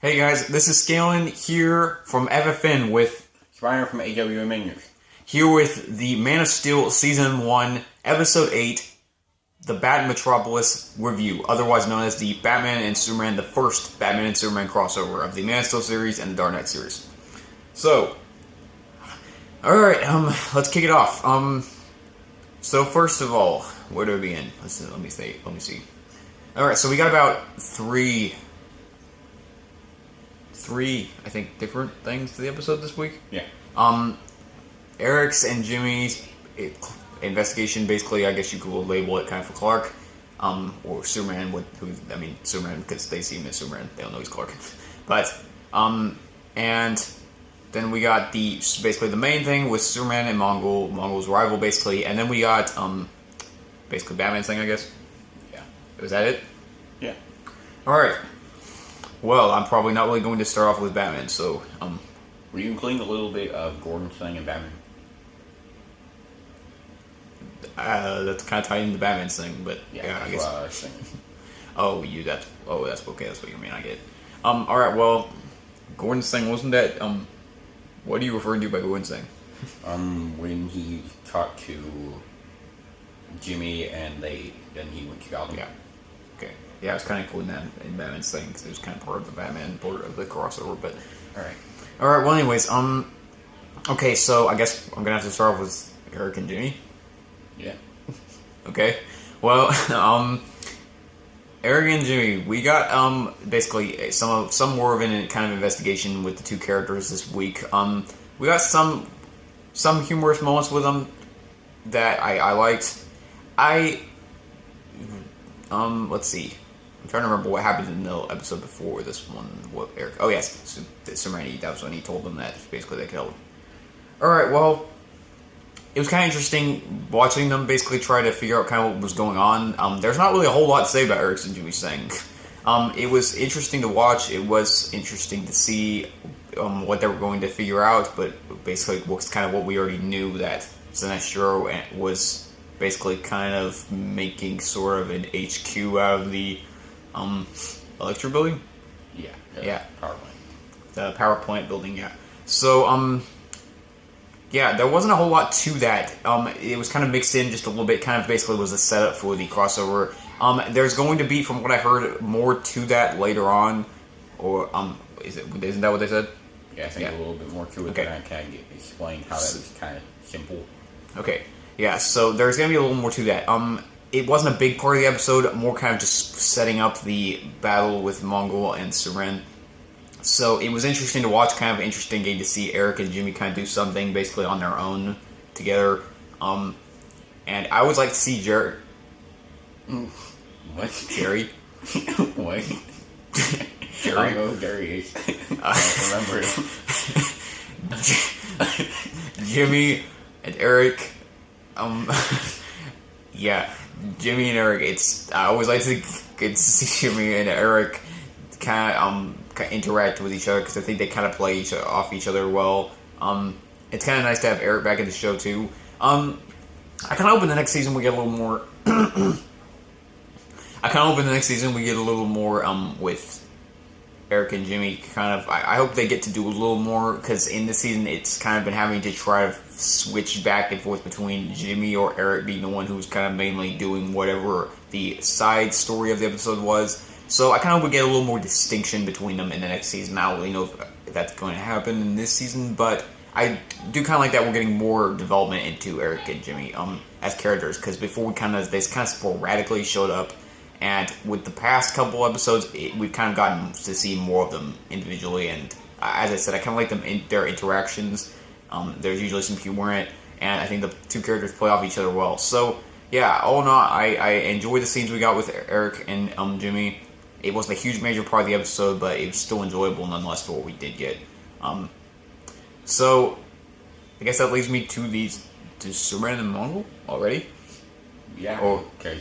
Hey guys, this is Scalen here from FFN with Ryan from AWMN. Here with the Man of Steel Season 1, Episode 8, the Metropolis review, otherwise known as the Batman and Superman, the first Batman and Superman crossover of the Man of Steel series and the Dark Knight series. So, alright, let's kick it off. So first of all, where do we begin? Let me see. Alright, so we got about three, I think, different things to the episode this week. Yeah. Eric's and Jimmy's investigation, basically, I guess you could label it kind of for Clark, or Superman, Superman, because they see him as Superman, they don't know he's Clark. But, and then we got basically the main thing with Superman and Mongol's rival, basically, and then we got, basically Batman's thing, I guess. Yeah. Was that it? Yeah. Alright. Well, I'm probably not really going to start off with Batman, so, Were you including a little bit of Gordon's thing in Batman? that's kind of tied into Batman's thing, but Yeah, I guess. What I was thinking. That's okay, that's what you mean, I get it. Alright, well, Gordon's thing, wasn't that, what are you referring to by Gordon's thing? When he talked to Jimmy and then he went to Gotham. Yeah. Okay. Yeah, I was kind of including that in Batman's thing, because it was kind of part of the Batman, part of the crossover, but... Alright. Alright, well anyways, okay, so I guess I'm gonna have to start off with Eric and Jimmy. Yeah. Okay. Well, Eric and Jimmy, we got, basically some more of an kind of investigation with the two characters this week. We got some humorous moments with them that I liked. Let's see. I'm trying to remember what happened in the episode before this one. What Eric? Oh yes, Superman. That was when he told them that basically they killed. All right. Well, it was kind of interesting watching them basically try to figure out kind of what was going on. There's not really a whole lot to say about Eric's and Jimmy's thing. It was interesting to watch. It was interesting to see what they were going to figure out. But basically, what's kind of what we already knew, that Sinestro was basically kind of making sort of an HQ out of the Electro building? Yeah. Power plant. The power plant building, yeah. So, yeah, there wasn't a whole lot to that. It was kind of mixed in just a little bit, kind of basically was a setup for the crossover. There's going to be, from what I heard, more to that later on. Or, isn't that what they said? Yeah, I think a little bit more to it. Okay. And I kind of explain how that was kind of simple. Okay. Yeah, so there's going to be a little more to that. It wasn't a big part of the episode, more kind of just setting up the battle with Mongol and Seren. So it was interesting to watch, kind of interesting getting to see Eric and Jimmy kind of do something basically on their own together. And I would like to see Jerry. What? Jerry? What? Jerry? I don't know who Jerry is. I don't remember him. Jimmy and Eric. Yeah, Jimmy and Eric. I always like to get to see Jimmy and Eric kind of interact with each other, because I think they kind of play off each other well. It's kind of nice to have Eric back in the show too. I kind of hope in the next season we get a little more. With Eric and Jimmy. Kind of, I hope they get to do a little more, because in this season it's kind of been having to try to switch back and forth between Jimmy or Eric being the one who's kind of mainly doing whatever the side story of the episode was. So I kind of would get a little more distinction between them in the next season. I don't really know if that's going to happen in this season, but I do kind of like that we're getting more development into Eric and Jimmy as characters, because before they kind of sporadically showed up, and with the past couple episodes, we've kind of gotten to see more of them individually, and as I said, I kind of like them in their interactions. There's usually some humor in it, and I think the two characters play off each other well. So, yeah, all in all, I enjoy the scenes we got with Eric and Jimmy. It wasn't a huge major part of the episode, but it was still enjoyable nonetheless for what we did get. So, I guess that leads me to Superman and Mongol already? Yeah. Okay.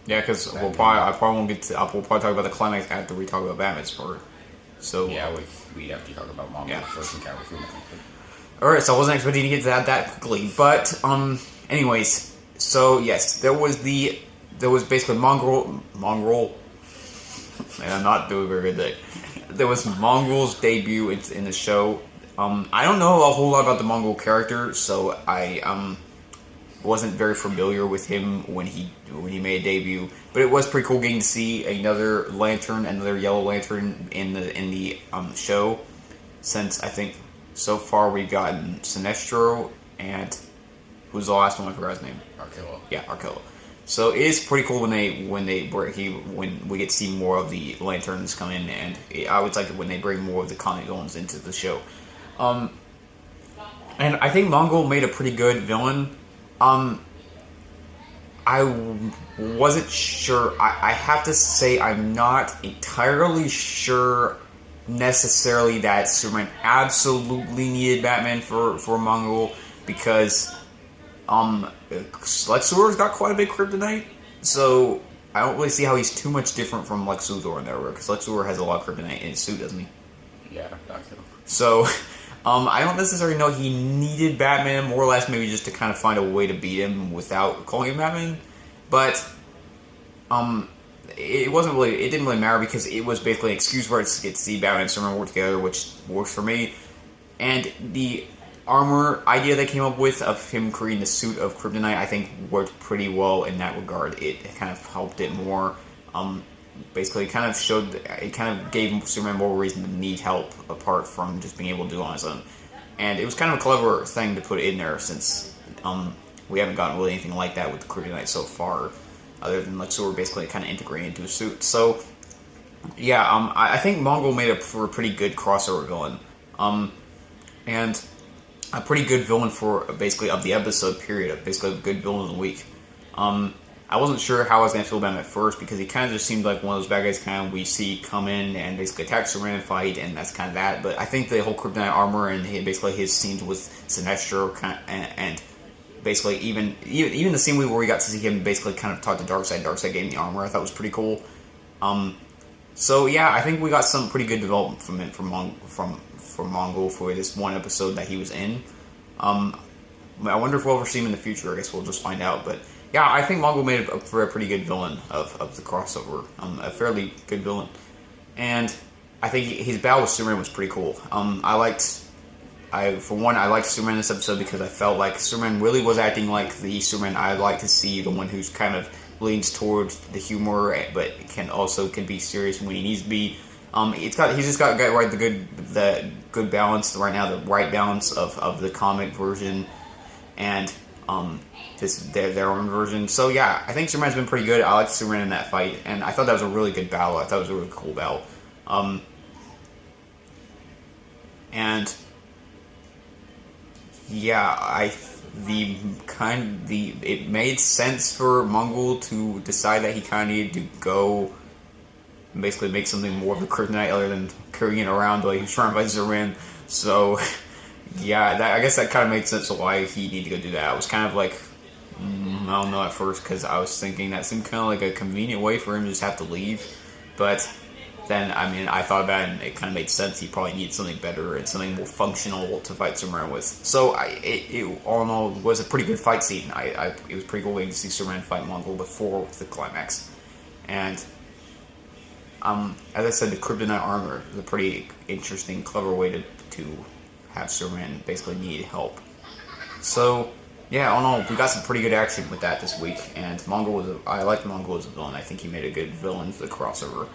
Yeah, because we'll probably talk about the climax after we talk about Batman's part. So yeah, we have to talk about Mongol first and kind of Superman. Alright, so I wasn't expecting to get to that quickly, but anyways, so yes, there was basically Mongol and I'm not doing very good today. There was Mongol's debut in the show. I don't know a whole lot about the Mongol character, so I wasn't very familiar with him when he made a debut. But it was pretty cool getting to see another Yellow Lantern in the show. Since I think so far we've gotten Sinestro and who's the last one? I forgot his name. Arkilla. Yeah, Arkilla. So it is pretty cool when we get to see more of the Lanterns come in, and I would like it when they bring more of the comic villains into the show. And I think Mongol made a pretty good villain. I wasn't sure. I have to say I'm not entirely sure necessarily that Superman absolutely needed Batman for Mongol, because Lex Luthor's got quite a big kryptonite, so I don't really see how he's too much different from Lex Luthor in that regard, because Lex Luthor has a lot of kryptonite in his suit, doesn't he? Yeah, that's it. So I don't necessarily know he needed Batman, more or less maybe just to kind of find a way to beat him without calling him Batman, but it didn't really matter, because it was basically an excuse for us to get to see Batman and Superman work together, which works for me. And the armor idea they came up with of him creating the suit of kryptonite, I think worked pretty well in that regard. It kind of helped it more. Basically, it kind of gave Superman more reason to need help apart from just being able to do it on his own. And it was kind of a clever thing to put in there, since we haven't gotten really anything like that with the kryptonite so far, other than Lex Luthor basically kind of integrating into a suit. So, yeah, I think Mongol made it for a pretty good crossover villain. And a pretty good villain for basically of the episode period, basically a good villain of the week. I wasn't sure how I was going to feel about him at first, because he kind of just seemed like one of those bad guys kind of we see come in and basically attack Superman and fight, and that's kind of that. But I think the whole kryptonite armor and basically his scenes with Sinestro and basically even the scene where we got to see him basically kind of talk to Darkseid gave him the armor, I thought was pretty cool. So yeah, I think we got some pretty good development from Mongol for this one episode that he was in. I wonder if we'll ever see him in the future. I guess we'll just find out. But yeah, I think Mongol made it for a pretty good villain of the crossover. A fairly good villain. And I think his battle with Superman was pretty cool. I liked Superman in this episode because I felt like Superman really was acting like the Superman I'd like to see, the one who's kind of leans towards the humor, but can be serious when he needs to be. He's just got the good balance right now, the right balance of the comic version and their own version. So yeah, I think Superman's been pretty good. I liked Superman in that fight, and I thought that was a really good battle. I thought it was a really cool battle. And yeah, it made sense for Mongol to decide that he kind of needed to go and basically make something more of a kryptonite other than carrying it around like he was trying to fight Superman. So yeah, I guess that kind of made sense of why he needed to go do that. I was kind of like, I don't know at first, because I was thinking that seemed kind of like a convenient way for him to just have to leave. But then, I thought about it and it kind of made sense. He probably needed something better and something more functional to fight Superman with. So it all in all was a pretty good fight scene. It was pretty cool to see Superman fight Mongol before the climax. And as I said, the kryptonite armor is a pretty interesting, clever way to have Superman basically need help. So yeah, all in all, we got some pretty good action with that this week. And I liked Mongol as a villain. I think he made a good villain for the crossover.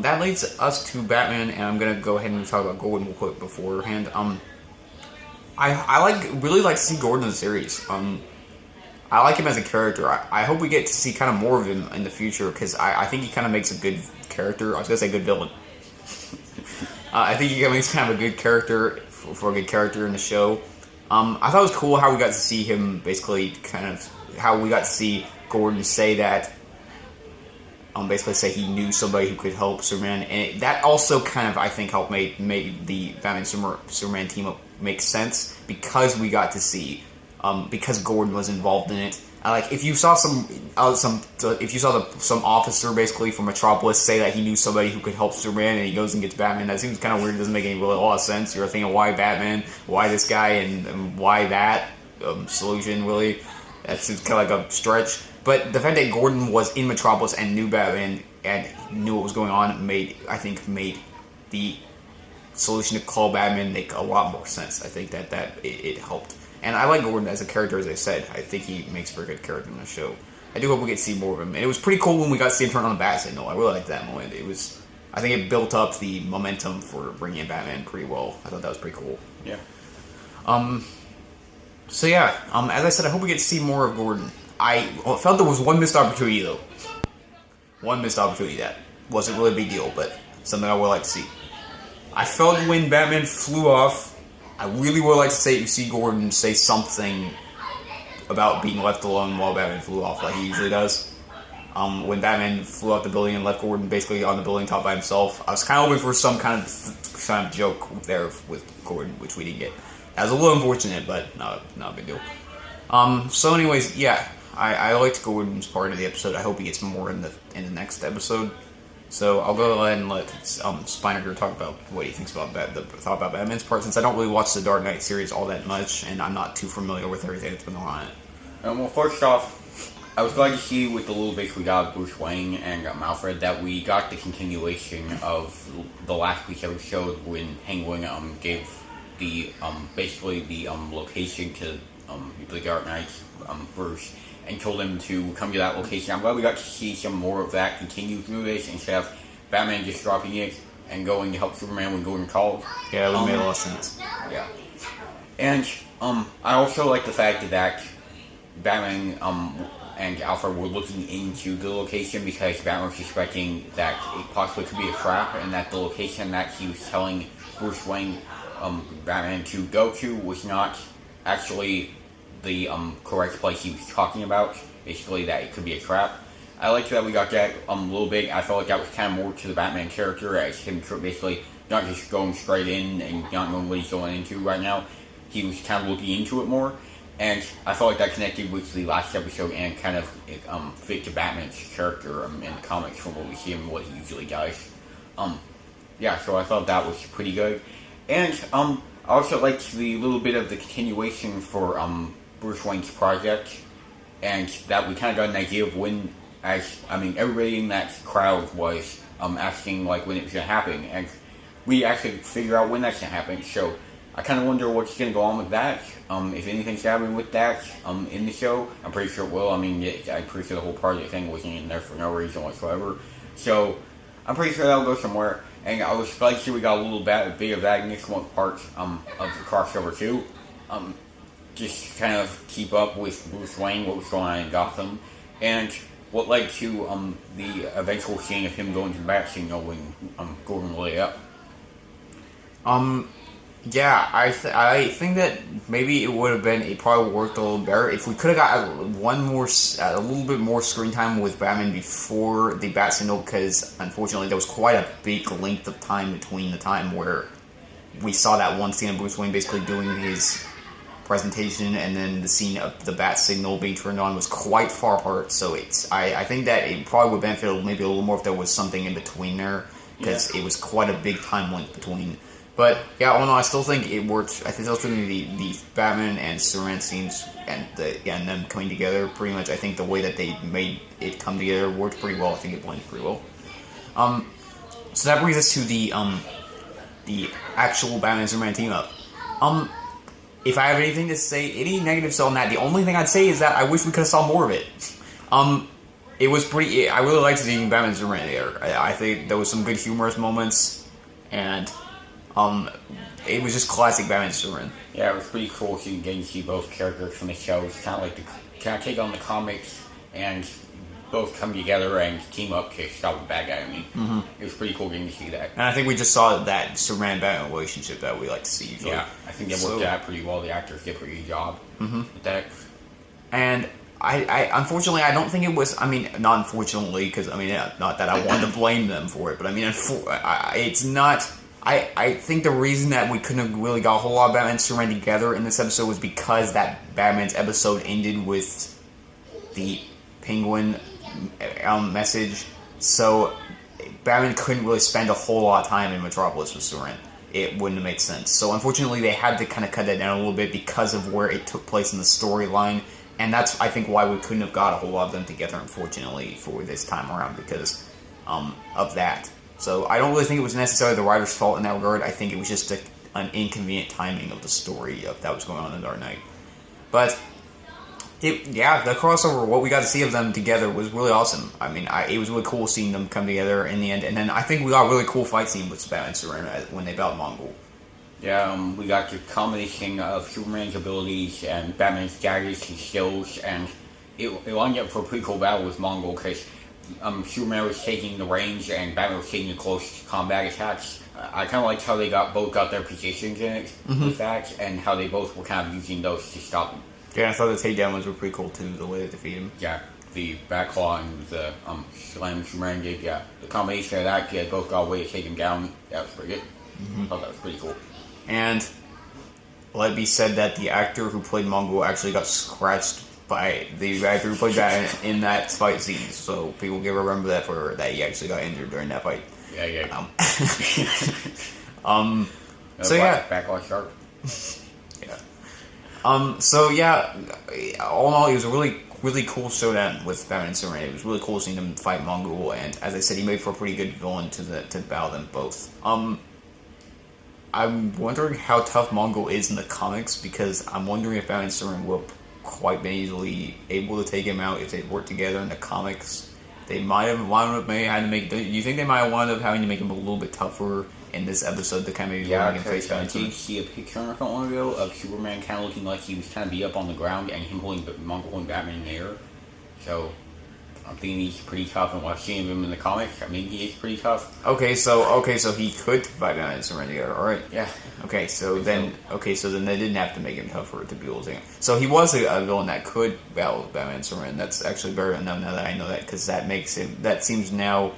That leads us to Batman, and I'm gonna go ahead and talk about Gordon real quick beforehand. I really like to see Gordon in the series. I like him as a character. I hope we get to see kind of more of him in the future, because I think he kind of makes a good character. I was gonna say good villain. I think he makes kind of a good character for a good character in the show. I thought it was cool how we got to see him basically how we got to see Gordon say that. Basically say he knew somebody who could help Superman, and that also kind of, I think, helped made the Batman Superman team up make sense, because we got to see, because Gordon was involved in it. Like, if you saw some officer basically from Metropolis say that he knew somebody who could help Superman, and he goes and gets Batman, that seems kind of weird. It doesn't make a lot of sense. You're thinking, why Batman? Why this guy? And why that solution? Really, that seems kind of like a stretch. But the fact that Gordon was in Metropolis and knew Batman and knew what was going on made the solution to call Batman make a lot more sense. I think that it helped. And I like Gordon as a character, as I said. I think he makes a very good character in the show. I do hope we get to see more of him. And it was pretty cool when we got to see him turn on the bat signal. I really liked that moment. I think it built up the momentum for bringing in Batman pretty well. I thought that was pretty cool. Yeah. So yeah, as I said, I hope we get to see more of Gordon. I felt there was one missed opportunity, though. One missed opportunity that wasn't really a big deal, but something I would like to see. I felt when Batman flew off, I really would like to see Gordon say something about being left alone while Batman flew off, like he usually does. When Batman flew out the building and left Gordon basically on the building top by himself, I was kind of hoping for some kind of joke there with Gordon, which we didn't get. That was a little unfortunate, but not a big deal. So anyways, yeah, I liked Gordon's part of the episode. I hope he gets more in the next episode. So I'll go ahead and let Spinaker talk about what he thinks about about Batman's part, since I don't really watch the Dark Knight series all that much, and I'm not too familiar with everything that's been going on in it. Well, first off, I was glad to see with the little bits we got Bruce Wayne and Alfred that we got the continuation of the last week's episode when Penguin gave the basically the location to the Dark Knight's Bruce and told him to come to that location. I'm glad we got to see some more of that continue through this instead of Batman just dropping it and going to help Superman when Gordon called. Yeah, that made a lot of sense. Yeah. And I also like the fact that Batman and Alfred were looking into the location because Batman was suspecting that it possibly could be a trap, and that the location that he was telling Bruce Wayne Batman to go to was not actually the correct place he was talking about, basically that it could be a trap. I liked that we got that little bit. I felt like that was kind of more to the Batman character, as him basically not just going straight in and not knowing what he's going into right now. He was kind of looking into it more, and I felt like that connected with the last episode and kind of fit to Batman's character in the comics from what we see him and what he usually does. Yeah, so I thought that was pretty good. And I also liked the little bit of the continuation for Bruce Wayne's project, and that we kind of got an idea of when, everybody in that crowd was asking like when it was going to happen, and we actually figure out when that's going to happen. So I kind of wonder what's going to go on with that. If anything's happening with that in the show, I'm pretty sure it will. I'm pretty sure the whole project thing wasn't in there for no reason whatsoever. So I'm pretty sure that'll go somewhere. And I was glad to see we got a little bit of that in this one part of the crossover too. Just kind of keep up with Bruce Wayne, what was going on in Gotham, and what led to the eventual scene of him going to the bat signal when Gordon lit up. Yeah, I think that maybe it would have been, it probably worked a little better if we could have got a little bit more screen time with Batman before the bat signal, because unfortunately there was quite a big length of time between the time where we saw that one scene of Bruce Wayne basically doing his presentation and then the scene of the bat signal being turned on was quite far apart. So I think that it probably would benefit maybe a little more if there was something in between there, because it was quite a big time length between. But yeah, all in all, I still think it worked. I still think the Batman and Superman scenes and them coming together pretty much. I think the way that they made it come together worked pretty well. I think it blended pretty well. So that brings us to the actual Batman and Superman team up. If I have anything to say, any negatives on that, the only thing I'd say is that I wish we could have saw more of it. It was pretty. I really liked seeing Batman and Superman there. I think there was some good humorous moments, and it was just classic Batman and Superman. Yeah, it was pretty cool getting to see both characters from the show. It's kind of like take on the comics and both come together and team up to stop the bad guy. It was pretty cool getting to see that. And I think we just saw that Superman-Batman relationship that we like to see usually. Yeah, I think they worked out pretty well. The actors did a pretty good job with that. And I unfortunately, I don't think it was, not unfortunately, because, not that I wanted to blame them for it, but it's not... I think the reason that we couldn't have really got a whole lot of Batman and Superman together in this episode was because that Batman's episode ended with the Penguin message, so Batman couldn't really spend a whole lot of time in Metropolis with Superman. It wouldn't have made sense. So unfortunately, they had to kind of cut that down a little bit because of where it took place in the storyline, and that's, I think, why we couldn't have got a whole lot of them together, unfortunately, for this time around, because of that. So I don't really think it was necessarily the writer's fault in that regard. I think it was just an inconvenient timing of the story that was going on in Dark Knight. But the crossover, what we got to see of them together was really awesome. I mean, it was really cool seeing them come together in the end. And then I think we got a really cool fight scene with Batman and Superman when they battled Mongol. Yeah, we got the combination of Superman's abilities and Batman's daggers and skills, and it lined up for a pretty cool battle with Mongol because Superman was taking the range and Batman was taking the close combat attacks. I kind of liked how they both got their positions in it with that, and how they both were kind of using those to stop him. Yeah, I thought the takedowns were pretty cool too, the way they defeat him. Yeah, the back claw and the slam Superman did, yeah. The combination of that, they both got a way to take him down. That was pretty good. I thought that was pretty cool. And let it be said that the actor who played Mongol actually got scratched by the actor who played Batman in that fight scene. So people can remember that he actually got injured during that fight. Yeah. So yeah. Backlash sharp. So yeah, all in all, it was a really cool showdown with Batman and Superman. It was really cool seeing them fight Mongol, and as I said, he made for a pretty good villain to battle them both. I'm wondering how tough Mongol is in the comics, because I'm wondering if Batman and Superman will quite be easily able to take him out if they work together in the comics. They might have wound up having to make. Do you think they might have wound up having to make him a little bit tougher in this episode to kind of maybe yeah, face I did see a picture not long ago of Superman kind of looking like he was kind of beat up on the ground, and him holding Mongol and Batman in the air. So I'm thinking he's pretty tough, and while seeing him in the comics, I mean, he is pretty tough. Okay, so he could fight Batman and Superman together, alright. Yeah. Okay, so then they didn't have to make him tougher to be able to. So he was a villain that could battle with Batman and Superman. That's actually better to know now that I know that, because that makes him. That seems now.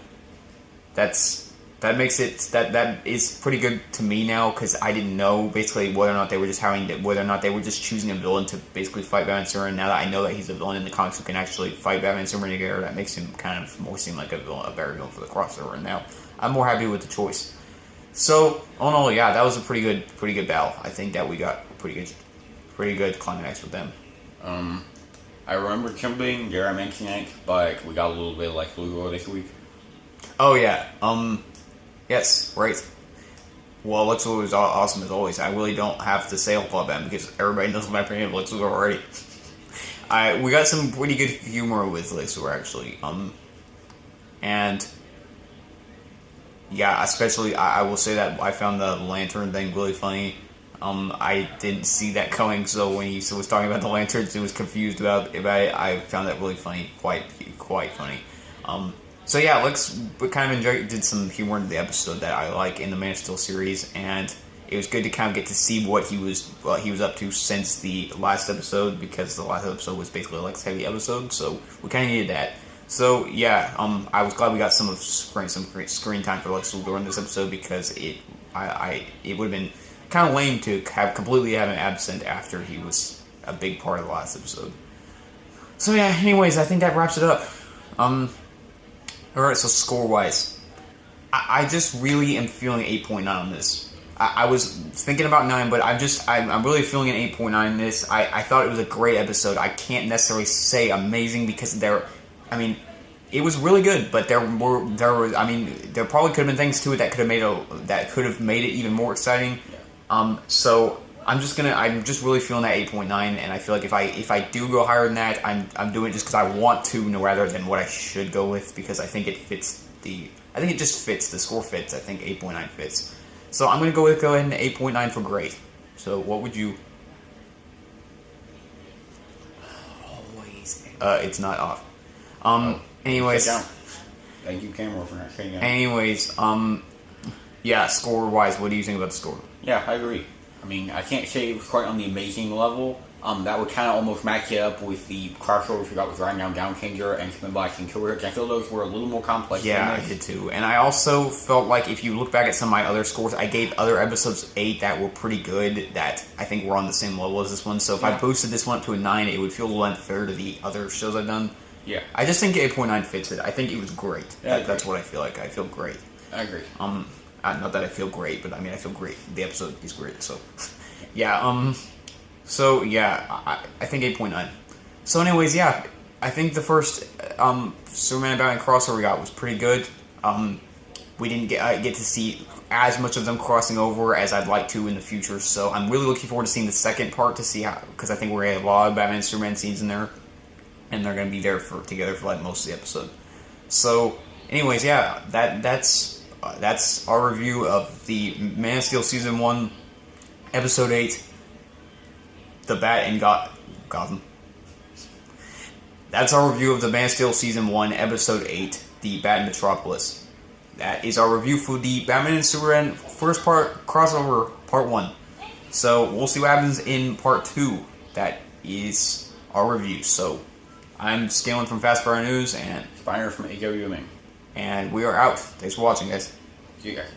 That makes it that is pretty good to me now, because I didn't know basically whether or not they were just choosing a villain to basically fight Batman and Superman. Now that I know that he's a villain in the comics who can actually fight Batman and Superman together, that makes him kind of more seem like a better villain for the crossover. And now I'm more happy with the choice. So all in all, yeah, that was a pretty good battle. I think that we got a pretty good climax with them. I remember jumping there. I mentioned it, but we got a little bit like Lugo this week. Oh yeah. Yes, right. Well, Lex Luthor was awesome as always. I really don't have to say a whole lot about him because everybody knows my opinion of Lex Luthor already. We got some pretty good humor with Lex Luthor actually. And yeah, especially I will say that I found the lantern thing really funny. I didn't see that coming, so when he was talking about the lanterns, he was confused about it. I found that really funny, quite funny. So yeah, we kind of did some humor in the episode that I like in the Man of Steel series, and it was good to kind of get to see what he was up to since the last episode, because the last episode was basically a Lex heavy episode, so we kind of needed that. So yeah, I was glad we got some screen time for Lex Luthor in this episode, because it would have been kind of lame to completely have him absent after he was a big part of the last episode. So yeah, anyways, I think that wraps it up. Alright, so score-wise, I just really am feeling 8.9 on this. I was thinking about 9, but I'm really feeling an 8.9 in this. I thought it was a great episode. I can't necessarily say amazing, because it was really good, but there probably could have been things to it that could have made it even more exciting. So I'm just really feeling that 8.9, and I feel like if I do go higher than that, I'm doing it just because I want to, rather than what I should go with, because I think it fits the score fits. I think 8.9 fits. So I'm gonna go ahead and 8.9 for great. So what would you? Always. It's not off. Anyways. Thank you, camera, for not saying that. Anyways, yeah, score wise, what do you think about the score? Yeah, I agree. I mean, I can't say it was quite on the amazing level. That would kind of almost match it up with the crossovers we got with Right Now Downchanger and Spin Blast and Killers. I feel those were a little more complex. Yeah, I did too. And I also felt like if you look back at some of my other scores, I gave other episodes 8 that were pretty good, that I think were on the same level as this one. So if I boosted this one up to a 9, it would feel a little unfair to the other shows I've done. Yeah. I just think 8.9 fits it. I think it was great. Yeah, that's what I feel like. I feel great. I agree. Not that I feel great, but I mean I feel great. The episode is great, so yeah. So yeah, I think 8.9. So anyways, yeah, I think the first Superman and Batman crossover we got was pretty good. We didn't get to see as much of them crossing over as I'd like to in the future. So I'm really looking forward to seeing the second part to see how, because I think we're going to have a lot of Batman and Superman scenes in there, and they're going to be there together for like most of the episode. So, anyways, yeah, that's our review of the Man of Steel Season 1, Episode 8, The Bat and Gotham. That's our review of the Man of Steel Season 1, Episode 8, The Bat in Metropolis. That is our review for the Batman and Superman first part crossover, Part 1. So, we'll see what happens in Part 2. That is our review. So, I'm Scaling from Fast Fire News, and Spiner from AWMN. And we are out. Thanks for watching, guys. See you guys.